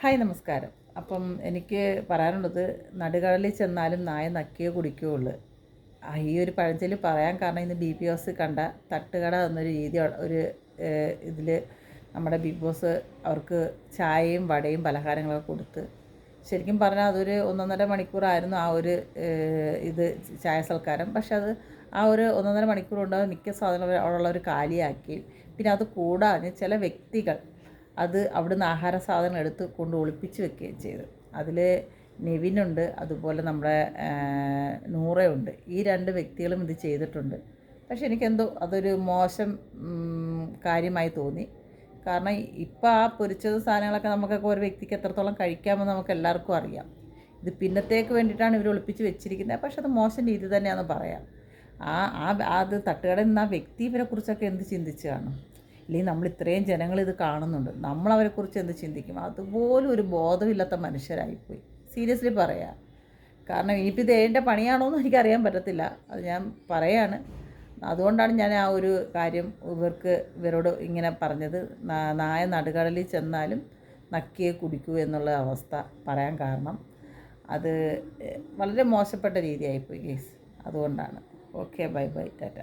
Hi നമസ്കാരം. അപ്പം എനിക്ക് പറയാനുള്ളത്, നടുകടലിൽ ചെന്നാലും നായ നക്കിയേ കുടിക്കുകയുള്ളൂ. ഈ ഒരു പഴഞ്ചൊല്ല് പറയാൻ കാരണം ഇന്ന് ബി ബി എസ് കണ്ട തട്ടുകട എന്നൊരു രീതി ഒരു ഇതിൽ നമ്മുടെ ബിഗ് ബോസ് അവർക്ക് ചായയും വടയും പലഹാരങ്ങളൊക്കെ കൊടുത്ത്, ശരിക്കും പറഞ്ഞാൽ അതൊരു 1.5 മണിക്കൂറായിരുന്നു ആ ഒരു ഇത് ചായ സൽക്കാരം. പക്ഷെ അത് ആ ഒരു 1.5 മണിക്കൂർ കൊണ്ട് മിക്ക സാധനങ്ങളും അവിടെയുള്ളവർ കാലിയാക്കി. പിന്നെ അത് കൂടാതെ ചില വ്യക്തികൾ അത് അവിടുന്ന് ആഹാര സാധനങ്ങൾ എടുത്ത് കൊണ്ട് ഒളിപ്പിച്ച് വെക്കുകയും ചെയ്തു. അതിൽ നെവിനുണ്ട്, അതുപോലെ നമ്മുടെ നൂറയുണ്ട്. ഈ 2 വ്യക്തികളും ഇത് ചെയ്തിട്ടുണ്ട്. പക്ഷെ എനിക്കെന്തോ അതൊരു മോശം കാര്യമായി തോന്നി. കാരണം ഇപ്പോൾ ആ പൊരിച്ചത് സാധനങ്ങളൊക്കെ നമുക്കൊക്കെ ഒരു വ്യക്തിക്ക് എത്രത്തോളം കഴിക്കാമെന്ന് നമുക്ക് എല്ലാവർക്കും അറിയാം. ഇത് പിന്നത്തേക്ക് വേണ്ടിയിട്ടാണ് ഇവർ ഒളിപ്പിച്ച് വെച്ചിരിക്കുന്നത്. പക്ഷെ അത് മോശം രീതി തന്നെയാണെന്ന് പറയാം. ആ ആ അത് തട്ടുകടയിൽ നിന്ന് ആ വ്യക്തി ഇവരെക്കുറിച്ചൊക്കെ എന്ത് ചിന്തിച്ച് കാണും? ഇല്ലെങ്കിൽ നമ്മൾ ഇത്രയും ജനങ്ങൾ ഇത് കാണുന്നുണ്ട്, നമ്മളവരെക്കുറിച്ച് എന്ത് ചിന്തിക്കും? അതുപോലും ഒരു ബോധമില്ലാത്ത മനുഷ്യരായിപ്പോയി, സീരിയസ്ലി പറയാം. കാരണം ഇനിയിപ്പോൾ ഇത് എൻ്റെ പണിയാണോ എന്ന് എനിക്കറിയാൻ പറ്റത്തില്ല, അത് ഞാൻ പറയാണ്. അതുകൊണ്ടാണ് ഞാൻ ആ ഒരു കാര്യം ഇവരോട് ഇങ്ങനെ പറഞ്ഞത്. നായ നടുകടലിൽ ചെന്നാലും നക്കിയേ കുടിക്കൂ എന്നുള്ള അവസ്ഥ പറയാൻ കാരണം അത് വളരെ മോശപ്പെട്ട രീതിയായിപ്പോയി കേസ്. അതുകൊണ്ടാണ്. Okay, bye bye, Tata.